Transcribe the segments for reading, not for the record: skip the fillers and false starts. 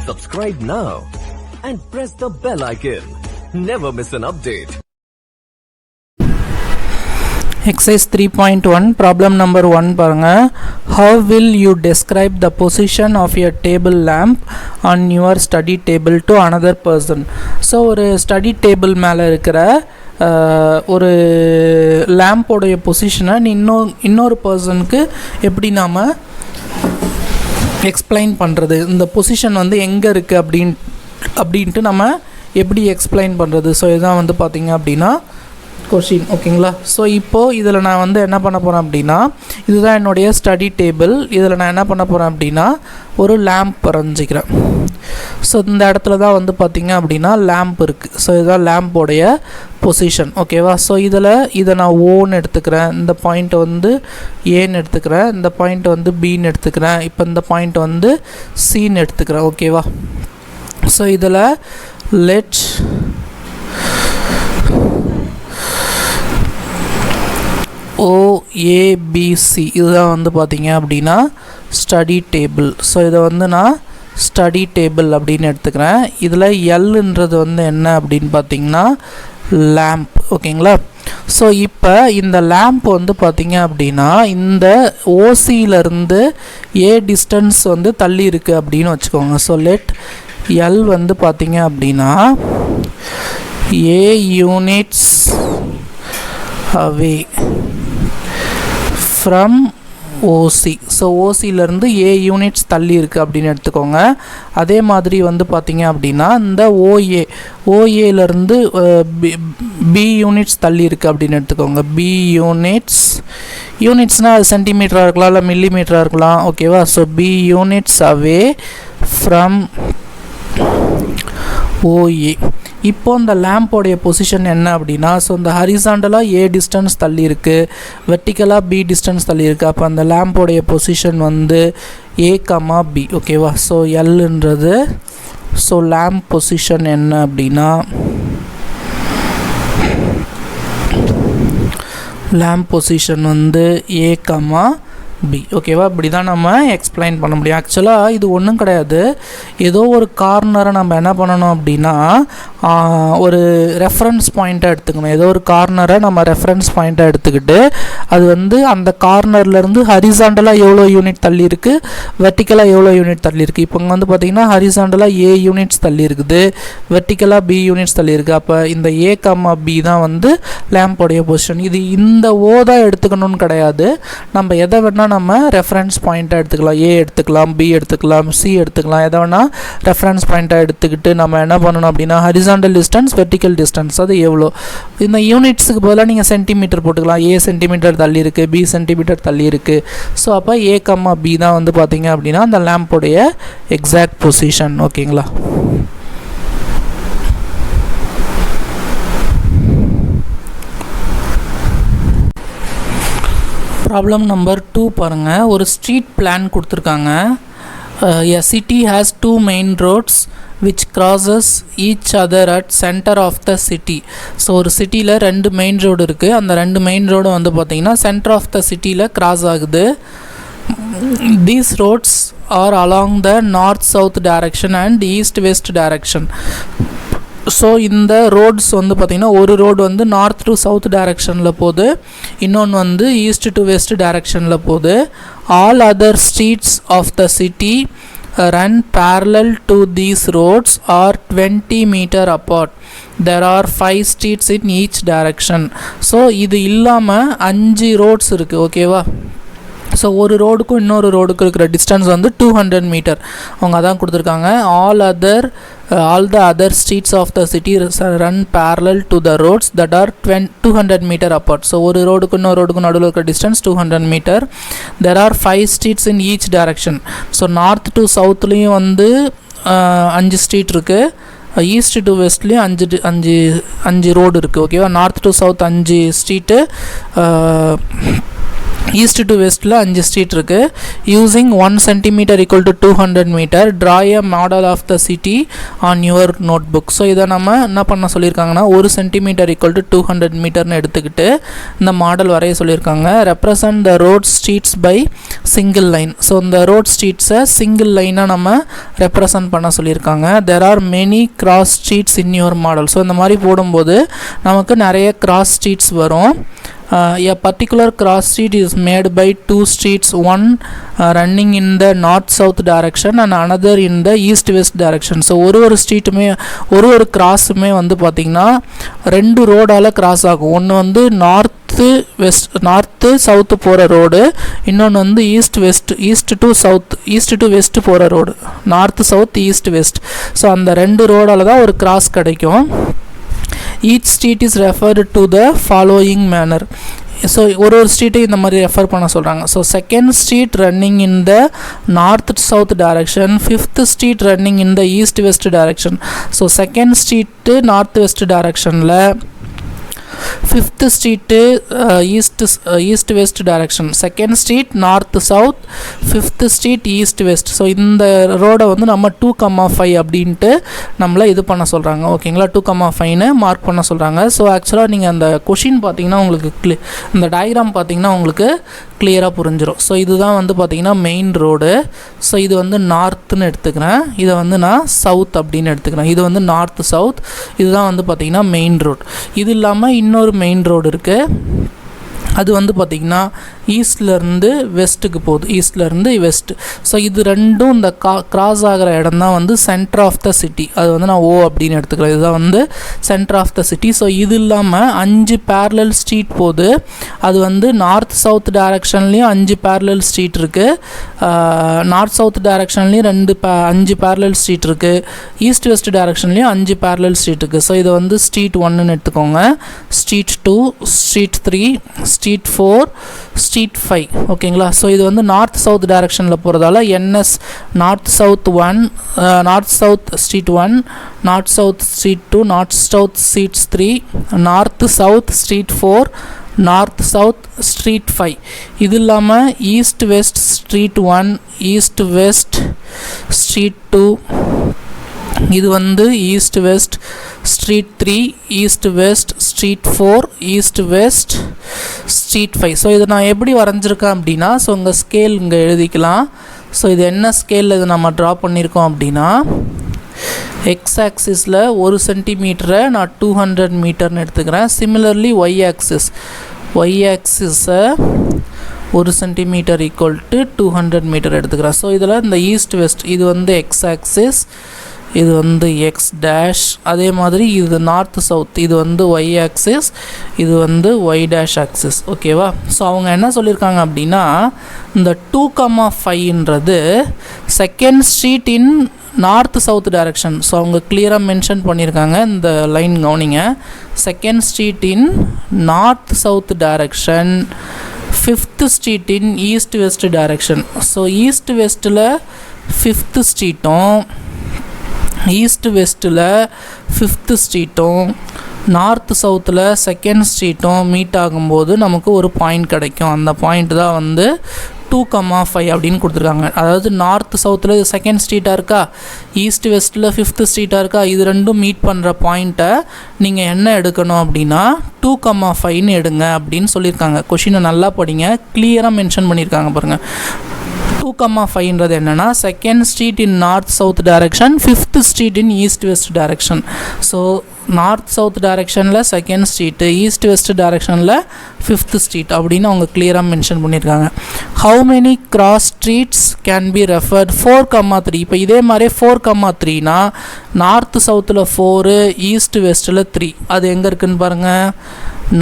Subscribe now and press the bell icon. Never miss an update. Exercise 3.1 problem number 1 பாருங்க. How will you describe the position of your table lamp on your study table to another person? So ஒரு study table மேலே இருக்கிற ஒரு லேம்போடைய பொசிஷனை இன்னொரு பர்சனுக்கு எப்படி நாம் எக்ஸ்பிளைன் பண்ணுறது, இந்த பொசிஷன் வந்து எங்கே இருக்குது அப்படின்ட்டு நம்ம எப்படி எக்ஸ்பிளைன் பண்ணுறது. ஸோ இதுதான் வந்து பார்த்திங்க அப்படின்னா கொஷின். ஓகேங்களா? ஸோ இப்போது இதில் நான் வந்து என்ன பண்ண போகிறேன் அப்படின்னா, இதுதான் என்னுடைய ஸ்டடி டேபிள். இதில் நான் என்ன பண்ண போகிறேன் அப்படின்னா ஒரு லேம்ப் வரைஞ்சிக்கிறேன். ஸோ இந்த இடத்துல தான் வந்து பார்த்திங்க அப்படின்னா லேம்ப் இருக்குது. ஸோ இதுதான் லேம்போடைய பொசிஷன். ஓகேவா? ஸோ இதை நான் ஓன்னு எடுத்துக்கிறேன், இந்த பாயிண்ட்டை வந்து ஏன்னு எடுத்துக்கிறேன், இந்த பாயிண்ட்டை வந்து பின்னு எடுத்துக்கிறேன், இப்போ இந்த பாயிண்ட் வந்து சின்னு எடுத்துக்கிறேன். ஓகேவா? ஸோ இதில் லெட் OABC இதுதான் வந்து பார்த்திங்க அப்படின்னா ஸ்டடி டேபிள். ஸோ இதை வந்து நான் ஸ்டடி டேபிள் அப்படின்னு எடுத்துக்கிறேன். இதில் எல்ன்றது வந்து என்ன அப்படின்னு பார்த்திங்கன்னா லேம்ப். ஓகேங்களா? ஸோ இப்போ இந்த லேம்ப் வந்து பார்த்திங்க அப்படின்னா இந்த ஓசியிலேருந்து ஏ டிஸ்டன்ஸ் வந்து தள்ளி இருக்குது அப்படின்னு வச்சுக்கோங்க. ஸோ லெட் எல் வந்து பார்த்திங்க அப்படின்னா A units away from OC. So ஓசியிலேருந்து ஏ யூனிட்ஸ் தள்ளி இருக்குது அப்படின்னு எடுத்துக்கோங்க. அதே மாதிரி வந்து பார்த்திங்க அப்படின்னா இந்த ஓஏலேருந்து பி யூனிட்ஸ் தள்ளி இருக்குது அப்படின்னு எடுத்துக்கோங்க. பி யூனிட்ஸ்னால் அது சென்டிமீட்டராக இருக்கலாம், இல்லை மில்லிமீட்டராக இருக்கலாம். ஓகேவா? So P units away from OA. இப்போ இந்த லேம்போடைய பொசிஷன் என்ன அப்படின்னா, ஸோ இந்த ஹரிசாண்டலாக ஏ டிஸ்டன்ஸ் தள்ளி இருக்குது, வெர்டிக்கலாக பி டிஸ்டன்ஸ் தள்ளி இருக்குது. அப்போ அந்த லேம்போடைய பொசிஷன் வந்து ஏ கமா பி. ஓகேவா? ஸோ எல்ன்றது ஸோ லேம்ப் பொசிஷன் என்ன அப்படின்னா லேம்ப் பொசிஷன் வந்து ஏ கமா பி. ஓகேவா? இப்படி தான் நம்ம எக்ஸ்பிளைன் பண்ண முடியும். ஆக்சுவலாக இது ஒன்றும் கிடையாது. ஏதோ ஒரு கார்னரை நம்ம என்ன பண்ணணும் அப்படின்னா ஒரு ரெஃபரன்ஸ் பாயிண்ட்டாக எடுத்துக்கணும். ஏதோ ஒரு கார்னரை நம்ம ரெஃபரன்ஸ் பாயிண்ட்டாக எடுத்துக்கிட்டு அது வந்து அந்த கார்னர்லேருந்து ஹரிசாண்டலாக எவ்வளோ யூனிட் தள்ளி இருக்குது, வெர்டிக்கலாக எவ்வளோ யூனிட் தள்ளி இருக்குது. இப்போ இங்கே வந்து பார்த்திங்கன்னா ஹரிசாண்டலாக ஏ யூனிட்ஸ் தள்ளி இருக்குது, வெர்டிக்கலாக பி யூனிட்ஸ் தள்ளி இருக்குது. அப்போ இந்த ஏ கம்மா பி தான் வந்து லேம்போடைய பொசிஷன். இது இந்த ஓ தான் எடுத்துக்கணும்னு கிடையாது. நம்ம எதை வேணால் நம்ம ரெஃபரன்ஸ் பாயிண்ட்டாக எடுத்துக்கலாம். ஏ எடுத்துக்கலாம், பி எடுத்துக்கலாம், சி எடுத்துக்கலாம். எதை வேணால் ரெஃபரன்ஸ் பாயிண்ட்டாக எடுத்துக்கிட்டு நம்ம என்ன பண்ணணும் அப்படின்னா ஹரிசாண்டல் டிஸ்டன்ஸ், வெர்டிக்கல் டிஸ்டன்ஸ் அது எவ்வளோ. இந்த யூனிட்ஸுக்கு பதிலாக நீங்கள் சென்டிமீட்டர் போட்டுக்கலாம். ஏ சென்டிமீட்டர் தள்ளி இருக்குது, பி சென்டிமீட்டர் தள்ளி இருக்குது. ஸோ அப்போ ஏ கம்மா பி தான் வந்து பார்த்திங்க அப்படின்னா அந்த லேம்போடைய எக்ஸாக்ட் பொசிஷன். ஓகேங்களா? ப்ராப்ளம் நம்பர் 2 பாருங்கள். ஒரு ஸ்ட்ரீட் பிளான் கொடுத்துருக்காங்க. A city has 2 main roads which crosses each other at center of the city. So ஒரு சிட்டியில் 2 மெயின் ரோடு இருக்குது. அந்த 2 மெயின் ரோடு வந்து பார்த்திங்கன்னா சென்டர் ஆஃப் த சிட்டியில் கிராஸ் ஆகுது. These roads are along the north-south direction and east-west direction. So இந்த roads வந்து பார்த்திங்கன்னா ஒரு ரோடு வந்து நார்த் டு சவுத் டைரெக்ஷனில் போகுது, இன்னொன்று வந்து ஈஸ்ட் டு வெஸ்ட் டைரெக்ஷனில் போகுது. All other streets of the city run parallel to these roads are 20 meter apart. There are 5 streets in each direction. So இது இல்லாமல் 5 ரோட்ஸ் இருக்குது. ஓகேவா? ஸோ ஒரு ரோடுக்கும் இன்னொரு ரோடுக்கும் இருக்கிற டிஸ்டன்ஸ் வந்து 200 மீட்டர் அவங்க அதான் கொடுத்துருக்காங்க. all the other streets of the city run parallel to the roads that are 200 meter apart. So ஒரு ரோடுக்கும் இன்னொரு ரோடுக்கும் நடுவில் இருக்கிற distance 200 metre. There are 5 streets in each direction. So north to சவுத்லேயும் வந்து 5 ஸ்ட்ரீட் இருக்குது, ஈஸ்ட் டு வெஸ்ட்லேயும் 5 ரோடு இருக்குது. ஓகேவா? North to south 5 street, east to வெஸ்ட்டில் 5 ஸ்ட்ரீட் இருக்குது. Using 1 centimetre equal to 200 metre draw a model of the city on your notebook. So இதை நம்ம என்ன பண்ண சொல்லியிருக்காங்கன்னா 1 சென்டிமீட்டர் ஈக்குவல் டு 200 மீட்டர்னு எடுத்துக்கிட்டு இந்த மாடல் வரைய சொல்லியிருக்காங்க. Represent the road streets by single line. So இந்த ரோட் ஸ்ட்ரீட்ஸை சிங்கிள் லைனாக நம்ம ரெப்ரசன்ட் பண்ண சொல்லியிருக்காங்க. There are many cross streets in your model. So இந்த மாதிரி போடும்போது நமக்கு நிறைய கிராஸ் ஸ்ட்ரீட்ஸ் வரும். A particular cross street is made by 2 streets, one running in the north-south direction and another in the east-west direction. So ஒரு ஸ்ட்ரீட்டுமே ஒரு கிராஸுமே வந்து பார்த்திங்கன்னா 2 ரோடால் கிராஸ் ஆகும். ஒன்று வந்து நார்த்து சவுத்து போகிற ரோடு, இன்னொன்று வந்து ஈஸ்ட் டு வெஸ்ட் போகிற road, north south east west. So அந்த 2 ரோடால் தான் ஒரு கிராஸ் கிடைக்கும். Each street is referred to the following manner. So ஒரு ஸ்ட்ரீட்டை இந்த மாதிரி ரெஃபர் பண்ண சொல்கிறாங்க. So second street running in the north south direction, fifth street running in the east west direction. So second street north west டைரக்ஷனில், fifth street east west direction, second street north south, fifth street east west. So இந்த ரோடை வந்து நம்ம 2,5 அப்படின்ட்டு நம்மளை இது பண்ண சொல்கிறாங்க. ஓகேங்களா, 2,5ன்னு மார்க் பண்ண சொல்கிறாங்க. ஸோ ஆக்சுவலாக நீங்கள் அந்த கொஷின் பார்த்தீங்கன்னா உங்களுக்கு இந்த டயக்ராம் பார்த்தீங்கன்னா உங்களுக்கு கிளியராக புரிஞ்சிடும். ஸோ இதுதான் வந்து பார்த்திங்கன்னா மெயின் ரோடு. ஸோ இது வந்து நார்த்துன்னு எடுத்துக்கிறேன், இதை வந்து நான் சவுத் அப்படின்னு எடுத்துக்கிறேன். இது வந்து நார்த் சவுத், இதுதான் வந்து பார்த்திங்கன்னா மெயின் ரோடு. இது இல்லாமல் இன்னொரு மெயின் ரோடு இருக்குது. அது வந்து பார்த்திங்கன்னா ஈஸ்ட்லேருந்து வெஸ்ட்டுக்கு போகுது, ஈஸ்ட்லேருந்து வெஸ்ட்டு. ஸோ இது ரெண்டும் இந்த கிராஸ் ஆகிற இடம் தான் வந்து சென்டர் ஆஃப் த சிட்டி. அது வந்து நான் ஓ அப்படின்னு எடுத்துக்கிறேன். இதுதான் வந்து centre of the city. So இது இல்லாமல் 5 பேரலல் ஸ்ட்ரீட் போகுது. அது வந்து நார்த் சவுத் டைரக்ஷன்லேயும் 5 பேரலல் ஸ்ட்ரீட் இருக்குது. நார்த் சவுத் டைரக்ஷன்லேயும் 5 பேரலல் ஸ்ட்ரீட் இருக்குது. ஈஸ்ட் வெஸ்ட் டைரக்ஷன்லேயும் 5 பேரலல் ஸ்ட்ரீட் இருக்குது. ஸோ இதை வந்து ஸ்ட்ரீட் 1ன்னு எடுத்துக்கோங்க, ஸ்ட்ரீட் 2, ஸ்ட்ரீட் 3, ஸ்ட்ரீட் 4, ஸ்ட்ரீட் 5. ஓகேங்களா. ஸோ இது வந்து நார்த் சவுத் டைரக்ஷனில் போகிறதால NS north south 1, north south street 1, north south street 2, north south street 3, north south street 4, north south street 5. இது இல்லாமல் east west street 1, east west street 2, இது வந்து east west street 3, east west street 4, east west street 5. So இதை நான் எப்படி வரைஞ்சிருக்கேன் அப்படின்னா, so உங்கள் ஸ்கேல் இங்கே எழுதிக்கலாம். ஸோ இது என்ன ஸ்கேலில் இது நம்ம ட்ரா பண்ணியிருக்கோம் அப்படின்னா, எக்ஸ் ஆக்சிஸில் 1 சென்டிமீட்டரை நான் 200 மீட்டர்னு எடுத்துக்கிறேன். சிமிலர்லி ஒய் ஆக்சிஸை 1 சென்டிமீட்டர் ஈக்குவல் டு 200 மீட்டர் எடுத்துக்கிறேன். ஸோ இதில் இந்த ஈஸ்ட் வெஸ்ட் இது வந்து எக்ஸ் ஆக்சிஸ், இது வந்து எக்ஸ் டேஷ், அதே மாதிரி இது நார்த் சவுத் இது வந்து ஒய் ஆக்சிஸ், இது வந்து ஒய் டேஷ் ஆக்சிஸ். ஓகேவா. ஸோ அவங்க என்ன சொல்லியிருக்காங்க அப்படின்னா, இந்த 2,5ன்றது second street in north south direction. So அவங்க கிளியராக மென்ஷன் பண்ணியிருக்காங்க, இந்த லைன் கவனிங்க. Second street in north south direction, fifth street in east west direction. So east வெஸ்ட்டில் ஃபிஃப்த் ஸ்ட்ரீட்டும், ஈஸ்ட் வெஸ்ட்டில் ஃபிஃப்த்து ஸ்ட்ரீட்டும், நார்த் சவுத்தில் செகண்ட் ஸ்ட்ரீட்டும் மீட் ஆகும்போது நமக்கு ஒரு பாயிண்ட் கிடைக்கும். அந்த பாயிண்ட் தான் வந்து 2,5 அப்படின்னு கொடுத்துருக்காங்க. அதாவது நார்த் சவுத்தில் இது செகண்ட் ஸ்ட்ரீட்டாக இருக்கா, ஈஸ்ட் வெஸ்ட்டில் ஃபிஃப்த்து ஸ்ட்ரீட்டாக இருக்கா, இது ரெண்டும் மீட் பண்ணுற பாயிண்ட்டை நீங்கள் என்ன எடுக்கணும் அப்படின்னா 2,5ன்னு எடுங்க அப்படின்னு சொல்லியிருக்காங்க. கொஷினை நல்லா படிங்க, கிளியராக மென்ஷன் பண்ணியிருக்காங்க பாருங்கள். 2,5ன்றது என்னென்னா second street in north south direction, fifth street in east west direction. So north south டைரக்ஷனில் செகண்ட் ஸ்ட்ரீட்டு, ஈஸ்ட் வெஸ்ட் டைரக்ஷனில் ஃபிஃப்த் ஸ்ட்ரீட் அப்படின்னு அவங்க கிளியராக மென்ஷன் பண்ணியிருக்காங்க. How many cross streets can be referred 4,3. இப்போ இதே மாதிரி 4,3னா நார்த் சவுத்தில் 4, ஈஸ்ட் வெஸ்ட்டில் 3. அது எங்கே இருக்குதுன்னு பாருங்கள்.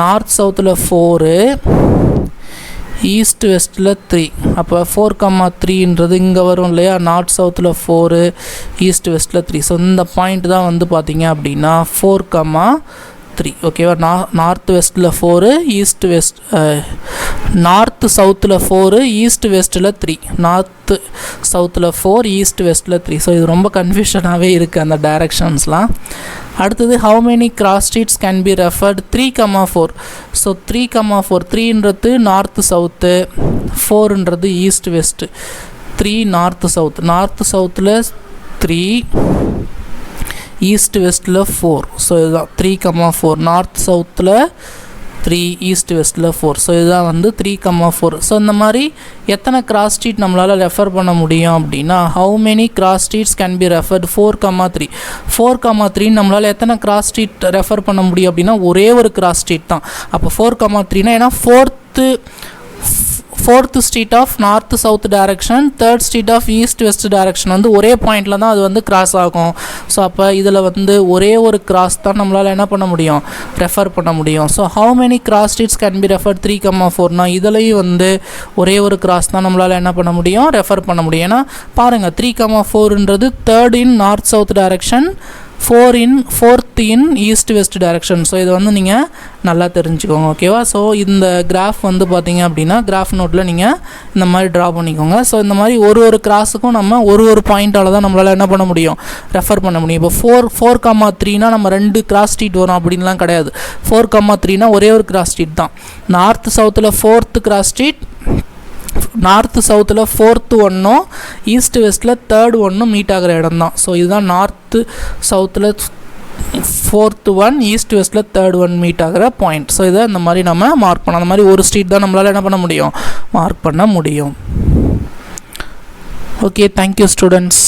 நார்த் சவுத்தில் 4, ஈஸ்ட் வெஸ்ட்டில் 3. அப்போ 4,3ன்றது இங்கே வரும் இல்லையா, நார்த் சவுத்தில் 4, ஈஸ்ட் வெஸ்ட்டில் 3. ஸோ இந்த பாயிண்ட் தான் வந்து பார்த்திங்க அப்படின்னா 4,3. 3 ஓகேவா. நார்த் வெஸ்ட்டில் 4, ஈஸ்ட் வெஸ்ட் நார்த் சவுத்தில் 4, ஈஸ்ட் வெஸ்ட்டில் 3, நார்த்து சவுத்தில் 4, ஈஸ்ட் வெஸ்ட்டில் 3. ஸோ இது ரொம்ப கன்ஃபியூஷனாகவே இருக்குது அந்த டைரக்ஷன்ஸ்லாம். அடுத்தது how many cross streets can be referred 3,4. So 3,4 3ன்றது நார்த்து சவுத்து, 4ன்றது ஈஸ்ட் வெஸ்ட்டு. 3 நார்த்து சவுத்தில் 3, ஈஸ்ட் வெஸ்ட்டில் 4. ஸோ இதுதான் 3,4 நார்த் சவுத்தில் 3, ஈஸ்ட் வெஸ்ட்டில் 4. ஸோ இதுதான் வந்து 3,4. ஸோ இந்த மாதிரி எத்தனை கிராஸ் ஸ்ட்ரீட் நம்மளால் ரெஃபர் பண்ண முடியும் அப்படின்னா how many cross streets can be referred 4,3. 4,3 நம்மளால் எத்தனை கிராஸ் ஸ்ட்ரீட் ரெஃபர் பண்ண முடியும் அப்படின்னா ஒரே ஒரு கிராஸ் ஸ்ட்ரீட் தான். அப்போ 4,3னா ஏன்னா fourth street of north south direction, third street of east west direction வந்து ஒரே பாயிண்டில் தான் அது வந்து கிராஸ் ஆகும். ஸோ அப்போ இதில் வந்து ஒரே ஒரு கிராஸ் தான் நம்மளால் என்ன பண்ண முடியும், ரெஃபர் பண்ண முடியும். So how many cross streets can be refer 3,4னா இதுலேயும் வந்து ஒரே ஒரு கிராஸ் தான் நம்மளால் என்ன பண்ண முடியும், ரெஃபர் பண்ண முடியும். ஏன்னா பாருங்கள் 3,4ன்றது third in north south direction, fourth in east west direction. So இது வந்து நீங்கள் நல்லா தெரிஞ்சுக்கோங்க ஓகேவா. ஸோ இந்த கிராஃப் வந்து பார்த்தீங்க அப்படின்னா கிராஃப் நோட்டில் நீங்கள் இந்த மாதிரி ட்ரா பண்ணிக்கோங்க. ஸோ இந்த மாதிரி ஒரு கிராஸுக்கும் நம்ம ஒரு பாயிண்டால் தான் நம்மளால் என்ன பண்ண முடியும், ரெஃபர் பண்ண முடியும். இப்போ 4,3னா நம்ம 2 கிராஸ் ஸ்ட்ரீட் வரும் அப்படின்லாம் கிடையாது. 4,3னா ஒரே ஒரு கிராஸ் ஸ்ட்ரீட் தான். நார்த் சவுத்தில் 4th கிராஸ் ஸ்ட்ரீட், நார்த்து சவுத்தில் 4th ஒன்றும் ஈஸ்ட் வெஸ்ட்டில் 3rd ஒன்றும் மீட் ஆகிற இடம் தான். ஸோ இதுதான் நார்த்து சவுத்தில் 4th 1, ஈஸ்ட் வெஸ்ட்டில் 3rd 1 மீட் ஆகிற பாயிண்ட். ஸோ இதை இந்த மாதிரி நம்ம மார்க் பண்ணலாம். அந்த மாதிரி ஒரு ஸ்ட்ரீட் தான் நம்மளால் என்ன பண்ண முடியும், மார்க் பண்ண முடியும். Okay, thank you students.